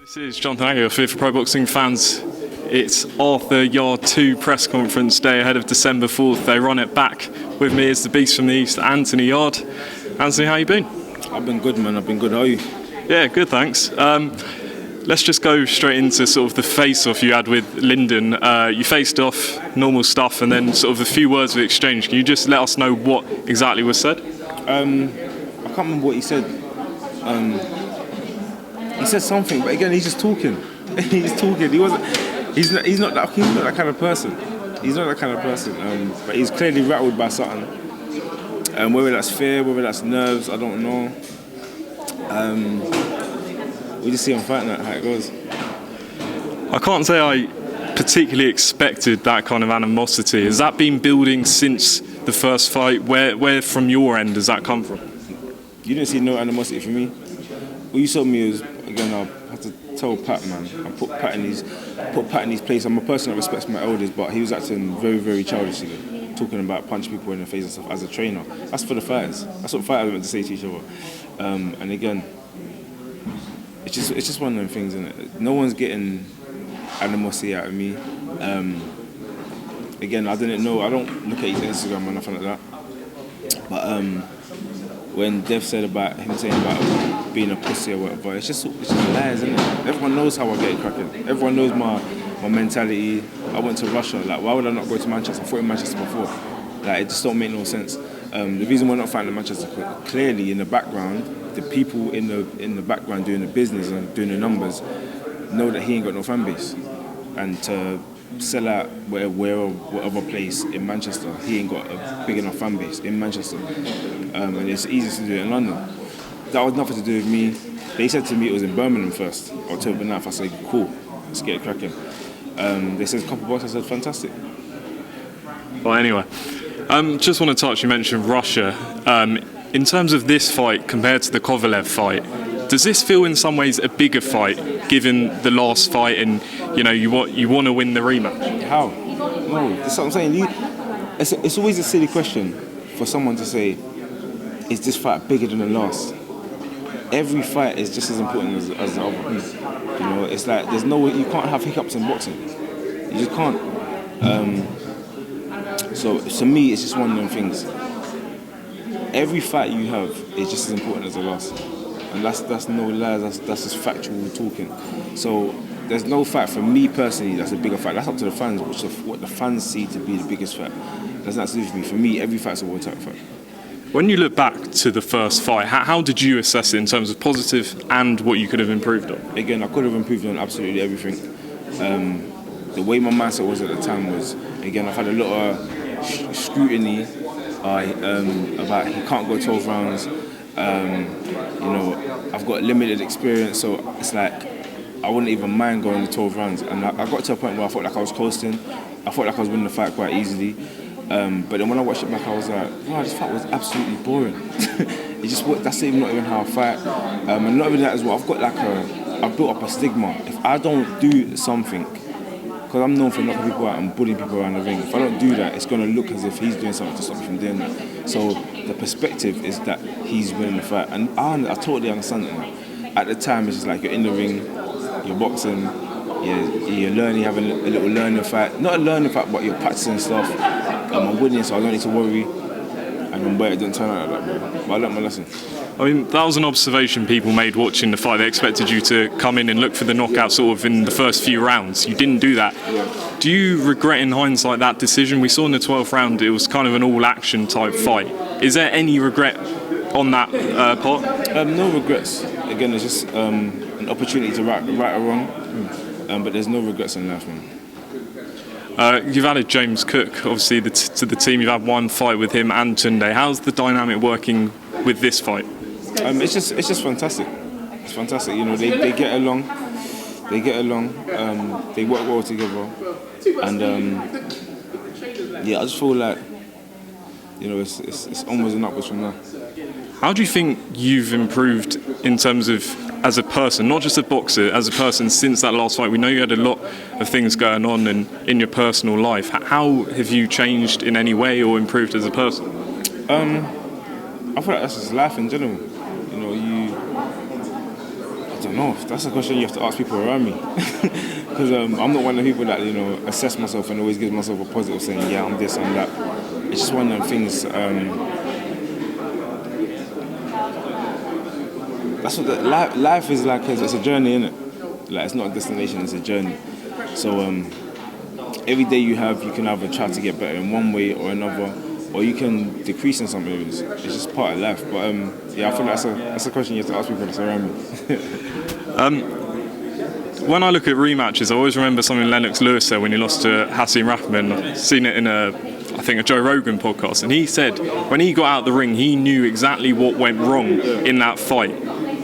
This is Jonathan Aguilar here for Pro Boxing Fans. It's Arthur Yarde 2 press conference day ahead of December 4th. They run it back. With me is the Beast from the East, Anthony Yarde. Anthony, how you been? I've been good, man. I've been good. How are you? Yeah, good, thanks. Let's just go straight into sort of the face-off you had with Lyndon. You faced off, normal stuff, and then sort of a few words of exchange. Can you just let us know what exactly was said? I can't remember what he said. He said something, but again, he's just talking. He's talking. He's not that kind of person. He's not that kind of person. But he's clearly rattled by something. Whether that's fear, whether that's nerves, I don't know. We just see him fighting how it goes. I can't say I particularly expected that kind of animosity. Has that been building since the first fight? Where from your end does that come from? You didn't see no animosity from me. What you saw me is, again, I had to tell Pat, man. I put Pat in his place. I'm a person that respects my elders, but he was acting very, very childish again, talking about punching people in the face and stuff as a trainer. That's for the fighters. That's what fighters are meant to say to each other. And again, it's just one of them things, isn't it? No one's getting animosity out of me. Again, I didn't know. I don't look at his Instagram or nothing like that. But when Dev said about him saying about being a pussy or whatever, it's just lies, isn't it? Everyone knows how I get it cracking. Everyone knows my mentality. I went to Russia. Like, why would I not go to Manchester? I fought in Manchester before. Like, it just don't make no sense. The reason we're not fighting in Manchester, clearly in the background, the people in the background doing the business and doing the numbers know that he ain't got no fan base. And to sell out whatever place in Manchester, he ain't got a big enough fan base in Manchester. And it's easier to do it in London. That was nothing to do with me. They said to me it was in Birmingham first, October 9th. I said, cool, let's get it cracking. They said, couple bucks. I said, fantastic. Well, anyway, just want to touch, you mentioned Russia. In terms of this fight compared to the Kovalev fight, does this feel in some ways a bigger fight, given the last fight and, you want to win the rematch? How? No, that's what I'm saying. It's always a silly question for someone to say, is this fight bigger than the last? Every fight is just as important as the other. It's like you can't have hiccups in boxing. You just can't. So to me, it's just one of them things. Every fight you have is just as important as the last, and that's no lies. That's just factual talking. So there's no fight for me personally that's a bigger fight. That's up to the fans, what the fans see to be the biggest fight. That's not to do with me. For me, every fight's a world title fight. When you look back to the first fight, how did you assess it in terms of positive and what you could have improved on? Again, I could have improved on absolutely everything. The way my mindset was at the time was, again, I've had a lot of scrutiny about he can't go 12 rounds. I've got limited experience, so it's like I wouldn't even mind going to 12 rounds. And I got to a point where I felt like I was coasting. I felt like I was winning the fight quite easily. But then when I watched it back, I was like, wow, this fight was absolutely boring. That's not even how I fight. And not even that as well, I've built up a stigma. If I don't do something, because I'm known for knocking people out and bullying people around the ring, if I don't do that, it's going to look as if he's doing something to stop me from doing that. So the perspective is that he's winning the fight. And I totally understand that. At the time, it's just like you're in the ring, you're boxing, you're learning, having a little learning fight. Not a learning fight, but you're practicing stuff. I'm winning, so I don't need to worry. And then, it didn't turn out like that, bro. But I learned my lesson. I mean, that was an observation people made watching the fight. They expected you to come in and look for the knockout sort of in the first few rounds. You didn't do that. Yeah. Do you regret in hindsight that decision? We saw in the 12th round it was kind of an all-action type fight. Is there any regret on that part? No regrets. Again, it's just an opportunity to right or wrong. But there's no regrets in life, man. You've added James Cook, obviously, to the team. You've had one fight with him and Tunde. How's the dynamic working with this fight? It's just fantastic. It's fantastic. They get along. They get along. They work well together. And I just feel like it's onwards and upwards from there. How do you think you've improved in terms of as a person, not just a boxer, as a person since that last fight? We know you had a lot of things going on in your personal life. How have you changed in any way or improved as a person? I feel like that's just life in general. I don't know. That's a question you have to ask people around me. Because I'm not one of the people that, assess myself and always give myself a positive saying, yeah, I'm this, I'm that. It's just one of them things. That's what life is like. It's a journey, innit? Like, it's not a destination, it's a journey. So every day you can either try to get better in one way or another, or you can decrease in some areas. It's just part of life. But I feel like that's a question you have to ask people that's around me. When I look at rematches, I always remember something Lennox Lewis said when he lost to Hasim Rahman. I've seen it in a Joe Rogan podcast, and he said when he got out of the ring, he knew exactly what went wrong in that fight.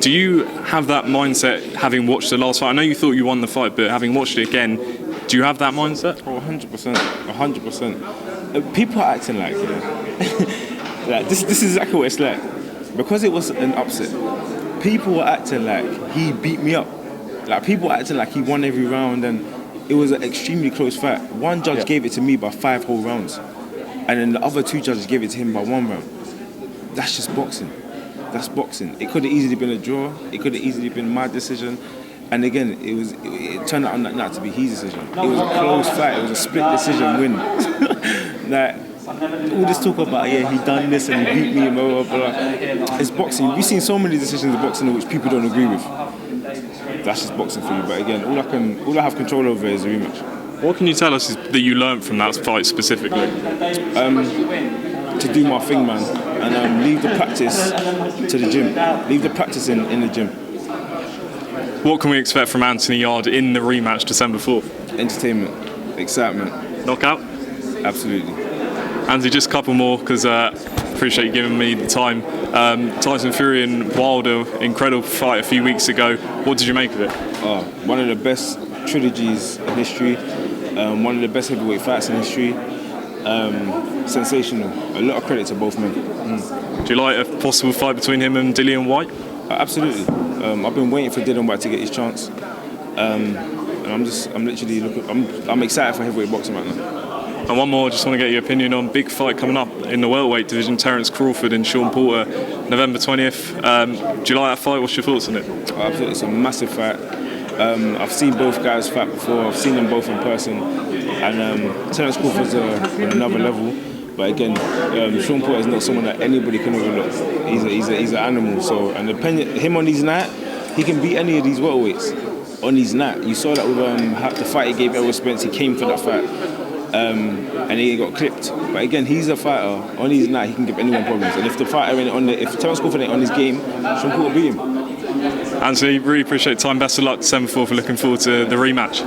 Do you have that mindset, having watched the last fight? I know you thought you won the fight, but having watched it again, do you have that mindset? Oh, 100%. 100%. People are acting like, like this is exactly what it's like. Because it was an upset, people were acting like he beat me up. Like, people were acting like he won every round, and it was an extremely close fight. One judge gave it to me by 5 whole rounds, and then the other 2 judges gave it to him by 1 round. That's just boxing. That's boxing. It could have easily been a draw. It could have easily been my decision. And again, it turned out not to be his decision. It was a close fight. It was a split decision win. Like, all this talk about, he done this and he beat me and blah, blah, blah. It's boxing. We've seen so many decisions in boxing which people don't agree with. That's just boxing for you. But again, all I have control over is a rematch. What can you tell us that you learned from that fight specifically? To do my thing, man, and leave the practice to the gym. Leave the practice in the gym. What can we expect from Anthony Yarde in the rematch December 4th? Entertainment, excitement. Knockout? Absolutely. Anthony, just a couple more, because appreciate you giving me the time. Tyson Fury and Wilder, incredible fight a few weeks ago. What did you make of it? One of the best trilogies in history. One of the best heavyweight fights in history. Sensational. A lot of credit to both men. Do you like a possible fight between him and Dillian Whyte? Absolutely. I've been waiting for Dillian Whyte to get his chance. And I'm literally I'm excited for heavyweight boxing right now. And one more, just want to get your opinion on big fight coming up in the welterweight division, Terence Crawford and Shawn Porter, November 20th. Do you like that fight? What's your thoughts on it? Absolutely, it's a massive fight. I've seen both guys fight before. I've seen them both in person. And Terence Crawford's on another level. But again, Shawn Porter is not someone that anybody can overlook. He's an animal. So, and him on his night, he can beat any of these welterweights on his night. You saw that with the fight he gave Errol Spence. He came for that fight. And he got clipped. But again, he's a fighter. On his night, he can give anyone problems. And if the fighter if Terence Crawford ain't on his game, Shawn Porter beat him. Anthony, really appreciate the time. Best of luck December 4th. Looking forward to the rematch.